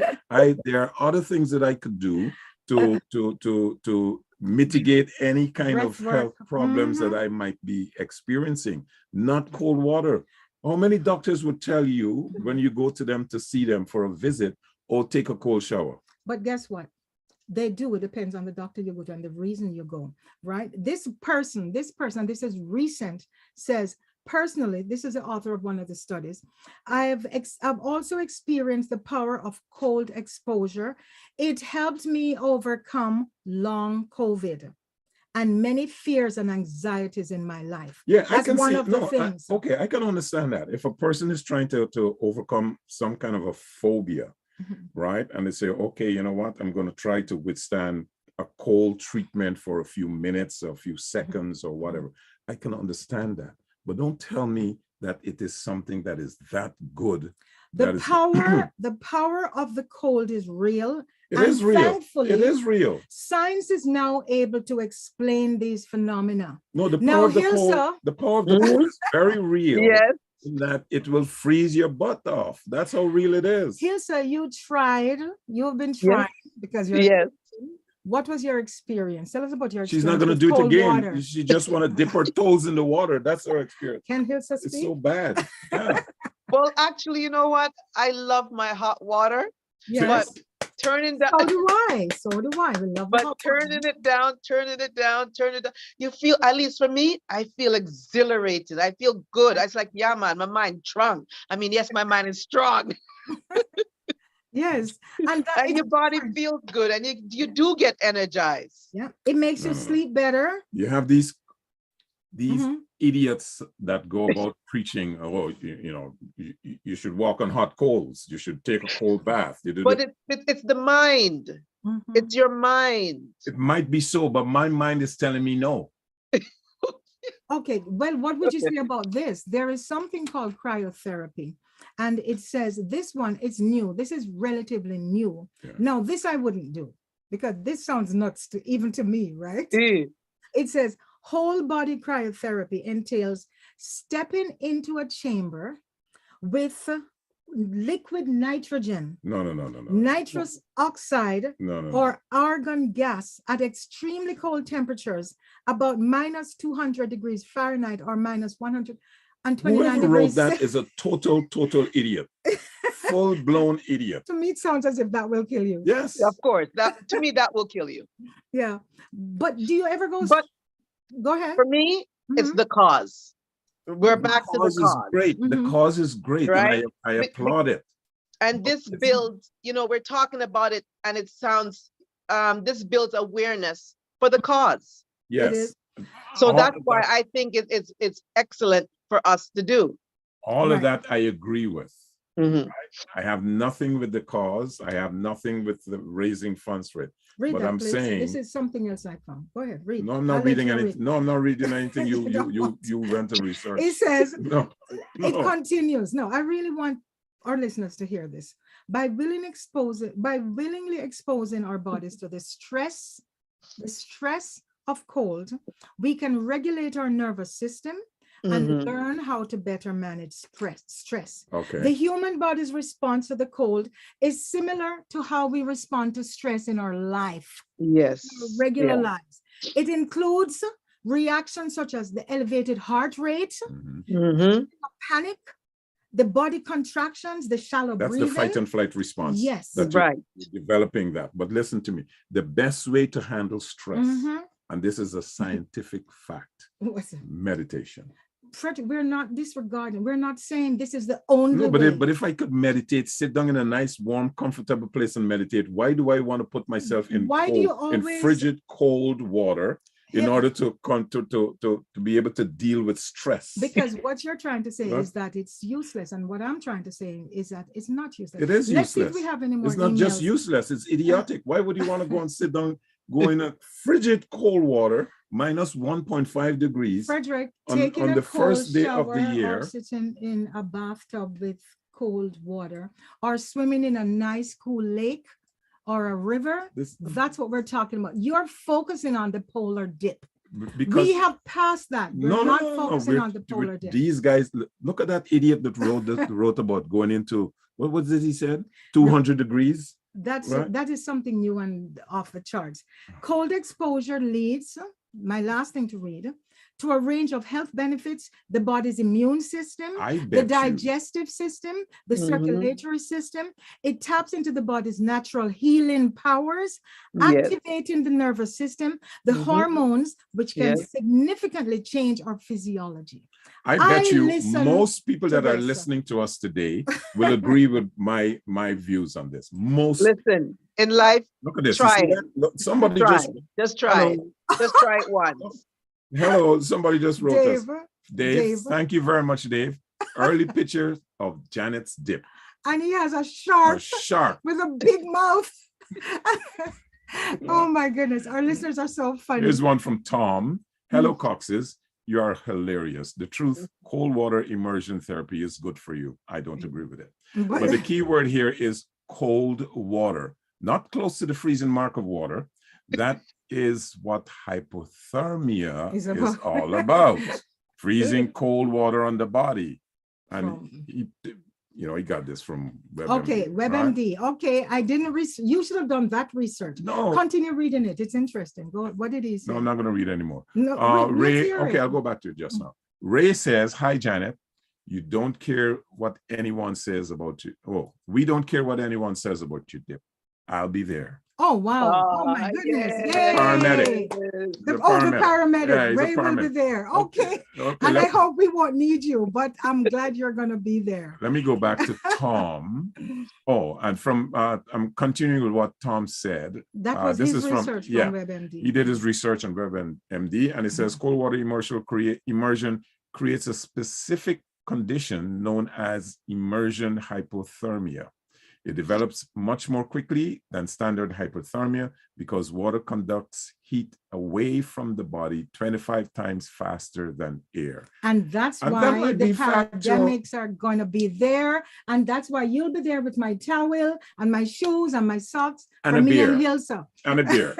There are other things that I could do to mitigate any kind of Breath health work. problems that I might be experiencing. Not cold water. How many doctors would tell you when you go to them to see them for a visit, or take a cold shower? But guess what? They do. It depends on the doctor you go to and the reason you go, right? This person, this is recent, says, personally, this is the author of one of the studies. I've also experienced the power of cold exposure. It helped me overcome long COVID and many fears and anxieties in my life. Yeah, I That's can one see. of the No, things. okay, I can understand that. If a person is trying to overcome some kind of a phobia, Mhm. right? And they say, okay, you know what? I'm going to try to withstand a cold treatment for a few minutes, or a few seconds, or whatever. I can understand that. But don't tell me that it is something that is that good. The power of the cold is real. It and is real. thankfully, It is real. science is now able to explain these phenomena. No, the Now, power of the Hilsa- cold, the power of the cold is very real. Yes. In that it will freeze your butt off. That's how real it is. Hilsa, you've been trying because you're, Yes. what was your experience? Tell us about your She's experience. not going to with do it cold again. water. She just want to dip her toes in the water. That's her experience. Can Hilsa It's speak? so bad. Yeah. Well, actually, you know what? I love my hot water, Yes. but turning that, So do I. So do I. We love the but hot water. turning it down, you feel, at least for me, I feel exhilarated. I feel good. It's like, yeah, man, my mind strong. I mean, yes, my mind is strong. Yes. And that And is your body different. feels good, and you do get energized. Yeah. It makes you No. sleep better. You have these Mhm. idiots that go about preaching, oh, you should walk on hot coals. You should take a cold bath. You do But the- it's the mind. Mhm. It's your mind. it might be so, but my mind is telling me no. Okay, well, what would you say about this? There is something called cryotherapy, and it says this one, it's new. This is relatively new. Yeah. Now, this I wouldn't do because this sounds nuts even to me, right? Eh. It says whole body cryotherapy entails stepping into a chamber with liquid nitrogen, No. nitrous oxide, No. or argon gas at extremely cold temperatures, about minus 200 degrees Fahrenheit or minus 129 Whoever wrote degrees. that is a total idiot. Full-blown idiot. To me, it sounds as if that will kill you. Yes. Of course, that to me that will kill you. Yeah. But do you ever go? But Go ahead. for me, it's Mhm. the cause. We're back to the cause is cause. great. The Mhm. cause is great, Right? and I applaud it. And this It's- builds, we're talking about it, and it sounds, this builds awareness for the cause. Yes. is. So All that's of why that- I think it's excellent for us to do. All of Right. that I agree with. I have nothing with the cause. I have nothing with the raising funds for it. Read But that, I'm please. saying- This is something else I found. Go ahead, read. No, I'm I'll not let reading you anything. No, I'm not reading anything. You went and researched. It says, No. it No. continues. No, I really want our listeners to hear this. By willingly exposing our bodies to the stress of cold, we can regulate our nervous system and learn how to better manage stress. Okay. The human body's response to the cold is similar to how we respond to stress in our life, Yes. our regular Yeah. lives. It includes reactions such as the elevated heart rate, panic, the body contractions, the shallow That's breathing. the fight and flight response. Yes. That Right. you're developing that. But listen to me. The best way to handle stress, and this is a scientific fact, What's it? meditation. Fred, we're not disregarding. We're not saying this is the only No, way. but if I could meditate, sit down in a nice, warm, comfortable place and meditate, why do I want to put myself in Why do you always- frigid, cold water in Yeah. order to be able to deal with stress? Because what you're trying to say What? is that it's useless, and what I'm trying to say is that it's not useless. It is Let's see if useless. we have any more It's not just emails. useless, it's idiotic. Why would you want to go and sit down, go in a frigid, cold water, minus 1.5 degrees? Frederick, on- taking on a the first cold day of the shower year. or sitting in a bathtub with cold water, or swimming in a nice cool lake or a river, This, that's what we're talking about. You're focusing on the polar dip. because We have passed that. We're not focusing on the polar dip. These guys, look at that idiot that wrote about going into, what was it he said? 200 degrees? Right. That is something new and off the charts. Cold exposure leads, my last thing to read, to a range of health benefits: the body's immune system, I the bet you. digestive system, the circulatory system. It taps into the body's natural healing powers, Yes. activating the nervous system, the hormones, which can Yes. significantly change our physiology. I bet I you listen most people to that are this. listening to us today will agree with my views on this. Most, Listen, in life, look at this. You try see it. that? Look, somebody try. just, Try it. hello, Just try it once. hello, somebody just wrote us. Dave, Dave, thank you very much, Dave. Early picture of Janet's dip. and he has a A shark shark. with a big mouth. Oh my goodness, our listeners are so funny. Here's one from Tom. Hello, Coxes. You are hilarious. The truth, cold water immersion therapy is good for you. I don't agree with it. But the key word here is cold water, not close to the freezing mark of water. That is what hypothermia Is is about. all about. Freezing cold water on the body. And he got this from WebMD. Okay, right? WebMD. Okay, I didn't you should have done that research. No, Continue reading it. It's interesting. Go. What did he say? no, I'm not going to read anymore. No, let's Ray, hear okay, it. I'll go back to it just now. Ray says, hi, Janet. You don't care what anyone says about you. Oh, we don't care what anyone says about you, Dip. I'll be there. Oh, wow. Oh, my goodness. Yay. Paramedic. The The paramedic. Yeah, he's a Ray will be paramedic. there. Okay. Okay, And I hope we won't need you, but I'm glad you're going to be there. let me go back to Tom. Oh, and from I'm continuing with what Tom said. That was this his is from- research from yeah, WebMD. He did his research on WebMD, and it says cold water immersion creates a specific condition known as immersion hypothermia. It develops much more quickly than standard hypothermia because water conducts heat away from the body 25 times faster than air. And that's And that why might the be factual. pandemics are going to be there. And that's why you'll be there with my towel and my shoes and my socks. And for a me beer. and Hilsa. And a beer.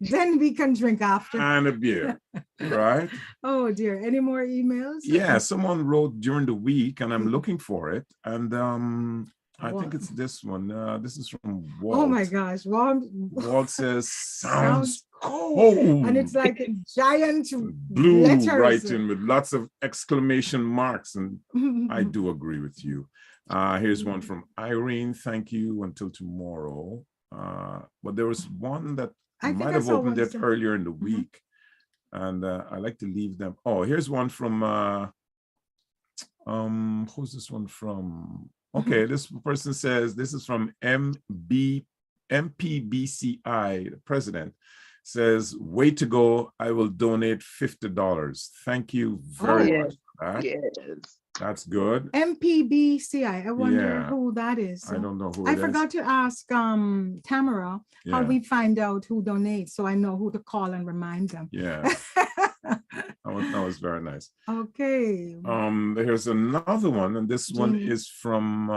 Then we can drink after. And a beer. Right? Oh dear. Any more emails? Yeah, someone wrote during the week, and I'm looking for it. And I think What? it's this one. This is from Walt. Oh my gosh. Walt says, sounds cold. cold. And it's like a giant Blue letters. writing with lots of exclamation marks. And I do agree with you. Here's one from Irene. Thank you until tomorrow. But there was one that I think might I have saw opened one it too. earlier in the week. And I like to leave them. Oh, here's one from, who's this one from? Okay, this person says, this is from MPBCI, the president, says, way to go, I will donate $50. Thank you very Oh, much for that. Yes. That's good. MPBCI. I wonder Yeah. who that is. I don't know who I it is. forgot to ask Tamara how Yeah. we find out who donates, so I know who to call and remind them. Yeah, that was very nice. Okay. Here's another one, and this one Jean. is from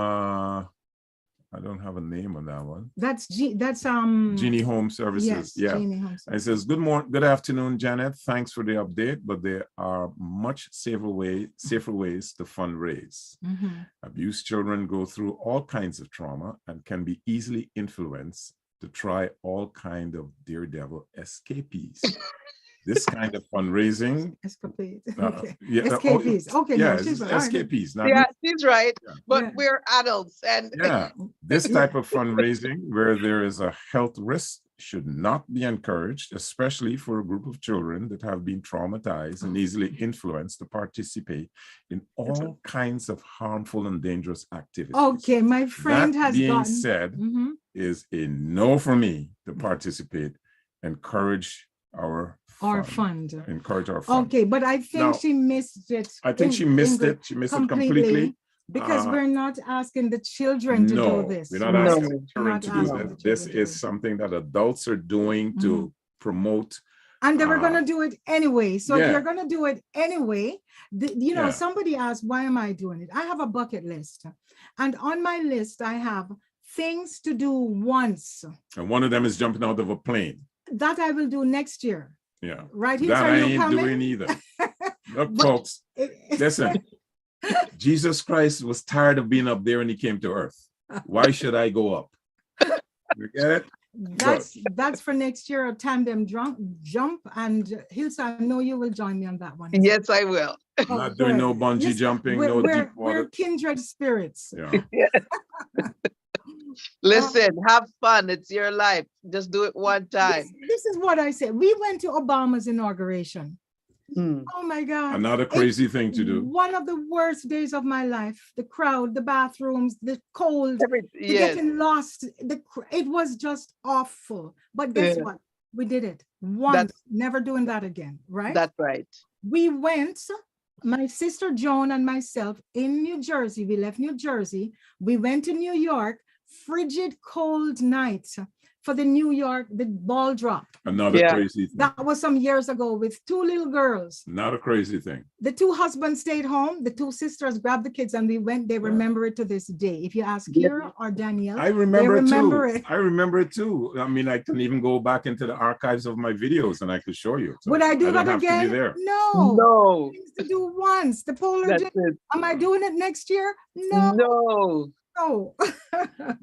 I don't have a name on that one. That's Genie Home Services. yes, Yeah. Genie Home It Services. says, good afternoon, Janet. Thanks for the update, but there are much safer ways to fundraise. Abused children go through all kinds of trauma and can be easily influenced to try all kind of daredevil escapees. This kind of fundraising. Escapade. Okay. Escapees. Okay. Yeah, No, she's right. escapees. Yeah, she's right. Yeah. But Yeah. we're adults, and Yeah, this type of fundraising where there is a health risk should not be encouraged, especially for a group of children that have been traumatized and easily influenced to participate in all kinds of harmful and dangerous activities. Okay, my friend That has being gotten. said, is a no for me to participate. Encourage our fund. Encourage our fund. Okay, but I think Now, she missed it. I think she missed it. She missed it completely. Because we're not asking the children to do this. We're not right? asking the children to We're not do asking this. the This children to is do it. something that adults are doing to promote. And they were going to do it anyway. So if yeah. you're going to do it anyway, you know, Yeah. somebody asked, why am I doing it? I have a bucket list. And on my list, I have things to do once. And one of them is jumping out of a plane. That I will do next year. Yeah. Right? That Are I you ain't coming? doing either. Look, folks, listen. Jesus Christ was tired of being up there and he came to earth. Why should I go up? You get it? That's for next year, a tandem jump. And Hilsa, I know you will join me on that one. yes, I will. Oh, Not doing good. no bungee jumping, no deep water. We're kindred spirits. Yeah. Listen, have fun. It's your life. Just do it one time. This is what I said. We went to Obama's inauguration. Oh my God. Another crazy thing to do. One of the worst days of my life. The crowd, the bathrooms, the cold, getting lost. It was just awful. But guess what? We did it once, never doing that again, right? That's right. We went, my sister Joan and myself, in New Jersey. We left New Jersey. We went to New York, frigid cold night for the ball drop. Another crazy thing. That was some years ago with two little girls. Not a crazy thing. The two husbands stayed home. The two sisters grabbed the kids and we went. They remember it to this day. If you ask Kira or Danielle, I remember it. I remember it too. I mean, I can even go back into the archives of my videos and I could show you. So would I do that again? No. Things to do once. The polar. Am I doing it next year? No. No.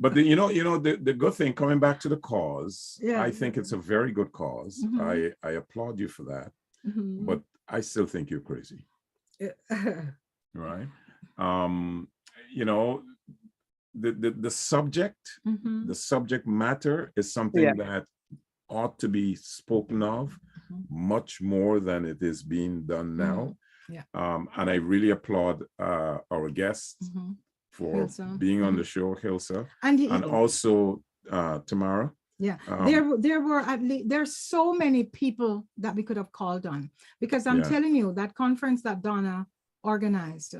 But the good thing, coming back to the cause, I think it's a very good cause. I applaud you for that. But I still think you're crazy. Right? The subject matter is something that ought to be spoken of much more than it is being done now. And I really applaud our guests for being on the show, Hilsa, and also Tamara. Yeah, there's so many people that we could have called on, because I'm telling you, that conference that Donna organized,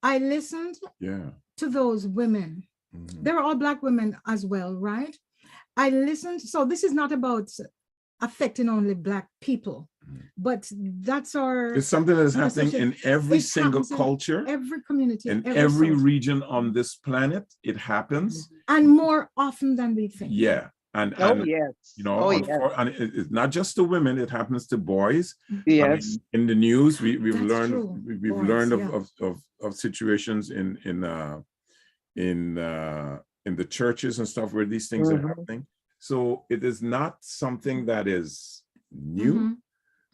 I listened to those women. They were all Black women as well, right? I listened. So this is not about affecting only Black people, but that's it's something that is happening in every single culture, every community, in every region on this planet. It happens, and more often than we think. And yes. And it's not just to women, it happens to boys. Yes. I mean, in the news, we've learned of situations in the churches and stuff where these things are happening. So it is not something that is new,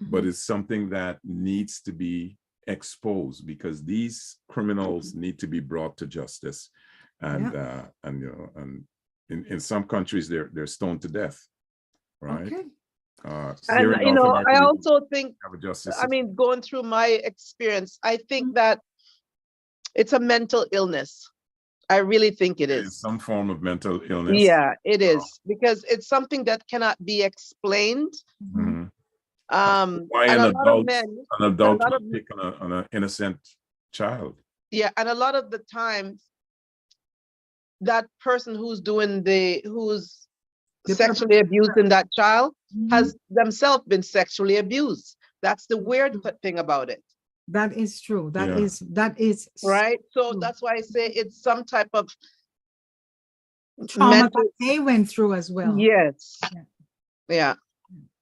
but it's something that needs to be exposed, because these criminals need to be brought to justice. And in some countries they're stoned to death, right? And I also think, going through my experience, I think that it's a mental illness. I really think it is. Some form of mental illness. Yeah, it is, because it's something that cannot be explained. Why an adult would pick on an innocent child? Yeah, and a lot of the times, that person who's sexually abusing that child has themselves been sexually abused. That's the weird thing about it. That is true. That is right. So that's why I say it's some type of trauma mental. that they went through as well. Yes. Yeah. Yeah.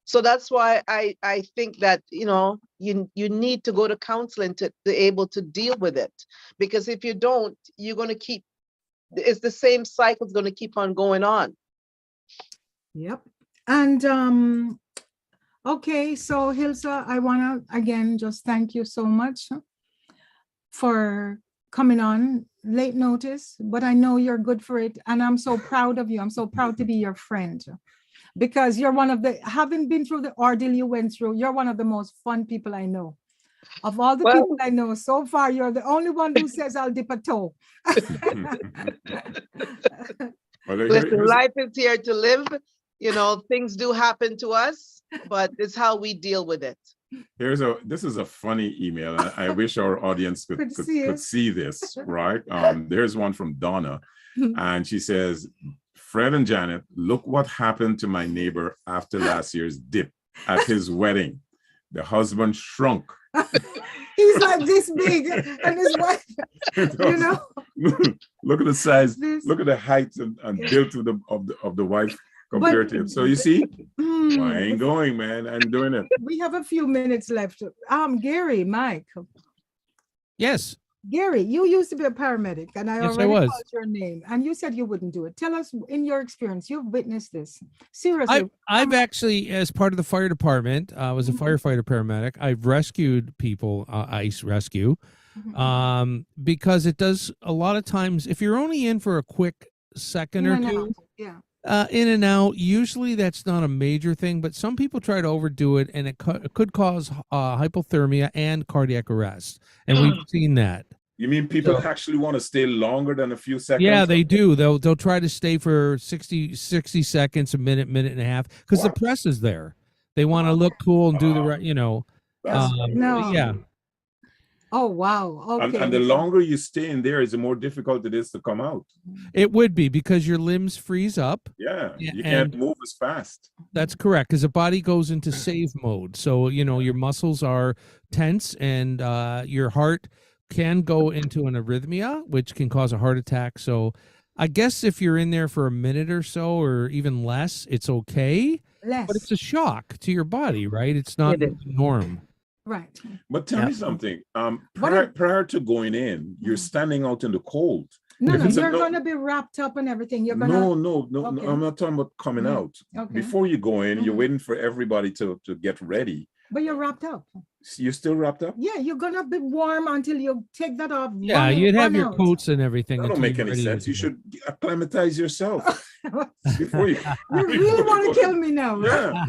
So that's why I think that, you need to go to counseling to be able to deal with it. Because if you don't, you're going to it's the same cycle is going to keep on going on. Yep. And okay, so Hilsa, I want to again just thank you so much for coming on late notice, but I know you're good for it, and I'm so proud of you. I'm so proud to be your friend, because you're one of the, having been through the ordeal you went through, you're one of the most fun people I know. Of all the people I know so far, you're the only one who says I'll dip a toe. Listen, life is here to live. Things do happen to us, but it's how we deal with it. This is a funny email. I wish our audience could see this, right? There's one from Donna, and she says, Fred and Janet, look what happened to my neighbor after last year's dip at his wedding. The husband shrunk. He's like this big, and his wife, Look at the size, look at the height and build of the wife compared to him. So you see, I ain't going, man. I'm doing it. We have a few minutes left. Gary, Mike. Yes. Gary, you used to be a paramedic, and I already was. called your name, and you said you wouldn't do it. Tell us, in your experience, you've witnessed this. Seriously. I've actually, as part of the fire department, I was a firefighter paramedic. I've rescued people, ice rescue, because it does a lot of times, if you're only in for a quick second or two, in and out, usually that's not a major thing, but some people try to overdo it, and it could cause hypothermia and cardiac arrest, and we've seen that. You mean people actually want to stay longer than a few seconds? Yeah, they do. They'll try to stay for 60 seconds, a minute and a half, because the press is there. They want to look cool and do the right, yeah. Oh, wow. Okay. And the longer you stay in there, the more difficult it is to come out. It would be, because your limbs freeze up. Yeah, you can't move as fast. That's correct, because the body goes into save mode. So, your muscles are tense, and your heart can go into an arrhythmia, which can cause a heart attack. So I guess if you're in there for a minute or so, or even less, it's okay. But it's a shock to your body, right? It's not the norm. Right. But tell me something. Prior to going in, you're standing out in the cold. No, you're going to be wrapped up and everything. You're gonna... No. Okay. I'm not talking about coming out. Okay. Before you go in, you're waiting for everybody to get ready. But you're wrapped up. You're still wrapped up? Yeah, you're going to be warm until you take that off. Yeah, you'd have your coats and everything. That don't make any sense. You should acclimatize yourself before you... You really want to kill me now. Yeah.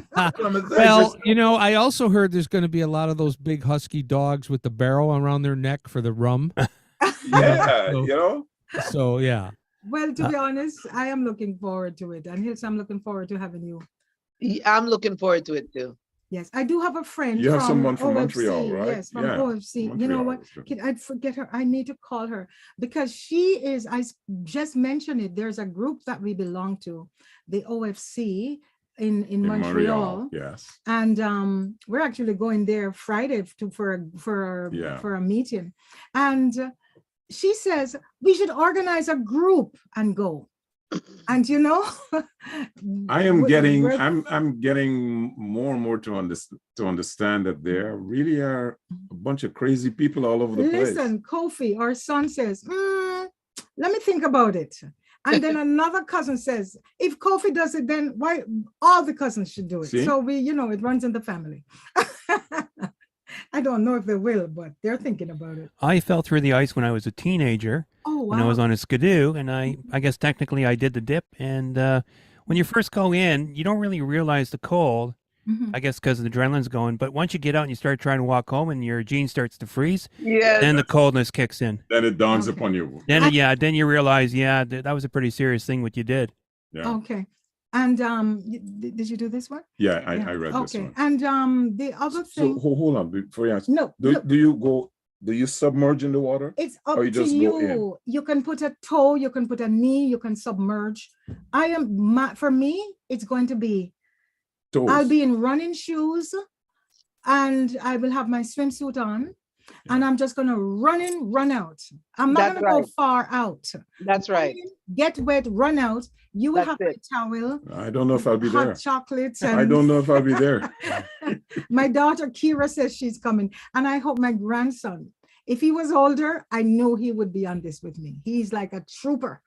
Well, I also heard there's going to be a lot of those big husky dogs with the barrel around their neck for the rum. So, yeah. Well, to be honest, I am looking forward to it. And Hills, I'm looking forward to having you. I'm looking forward to it too. Yes, I do have a friend. You have someone from OFC, Montreal, right? Yes, from OFC. Montreal, you know what? I'd forget her. I need to call her, because she is, I just mentioned it. There's a group that we belong to, the OFC in Montreal. Yes. And we're actually going there Friday for a meeting. And she says we should organize a group and go. And I'm getting more and more to understand that there really are a bunch of crazy people all over the place. Listen, Kofi, our son says, let me think about it. And then another cousin says, if Kofi does it, then why all the cousins should do it. See? So it runs in the family. I don't know if they will, but they're thinking about it. I fell through the ice when I was a teenager. Oh, wow. When I was on a skidoo, and I guess technically I did the dip. And when you first go in, you don't really realize the cold, I guess because the adrenaline's going. But once you get out and you start trying to walk home and your jeans starts to freeze, then the coldness kicks in. Then it dawns upon you. Then you realize, that was a pretty serious thing what you did. Yeah. Okay. And did you do this one? Yeah, I read this one. And the other thing. So hold on before you answer. No. Do you submerge in the water? It's up to you. You can put a toe, you can put a knee, you can submerge. For me, it's going to be toes. I'll be in running shoes, and I will have my swimsuit on, and I'm just going to run in, run out. I'm not That's going to right. go far out. That's right. Get wet, run out. You will That's have it. a towel, I don't know if I'll be hot there. chocolates. I And don't know if I'll be there. my daughter Kira says she's coming, and I hope my grandson, if he was older, I know he would be on this with me. He's like a trooper.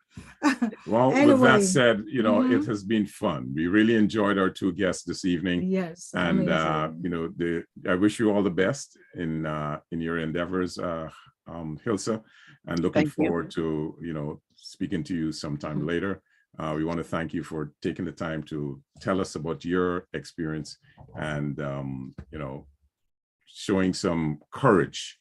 Well, with Anyway. that said, you know, it Mhm. has been fun. We really enjoyed our two guests this evening. Yes, And amazing. you know, I wish you all the best in your endeavors, Hilsa, and looking Thank you. forward to, you know, speaking to you sometime later. We want to thank you for taking the time to tell us about your experience and you know, showing some courage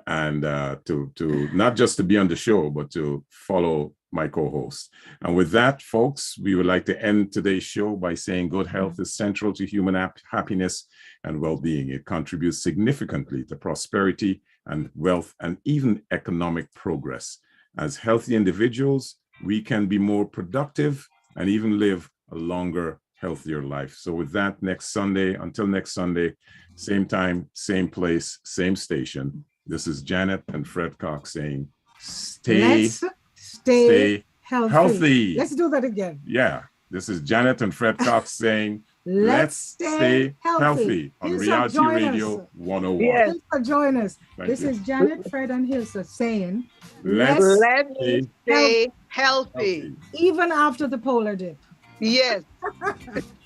and to not just to be on the show, but to follow my co-host. And with that, folks, we would like to end today's show by saying good health is central to human happiness and well-being. It contributes significantly to prosperity and wealth and even economic progress. As healthy individuals, we can be more productive and even live a longer, healthier life. So with that, until next Sunday, same time, same place, same station. This is Janet and Fred Cox saying, Let's stay healthy. Let's do that again. Yeah, this is Janet and Fred Cox saying, Let's stay healthy. on Hilsa, Reality join Radio us. 101. Yes. Hilsa, join us. Thank This you. is Janet, Fred, and Hilsa saying, Let's Let's stay stay healthy. healthy. even after the polar dip. Yes.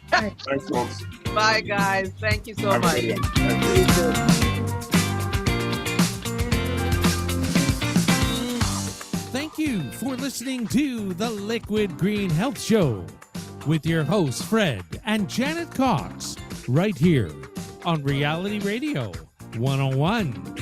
Thanks, folks. Bye, guys. Thank you so Have a much. good one. Thank you. Thank you for listening to the Liquid Green Health Show with your hosts, Fred and Janet Cox, right here on Reality Radio 101.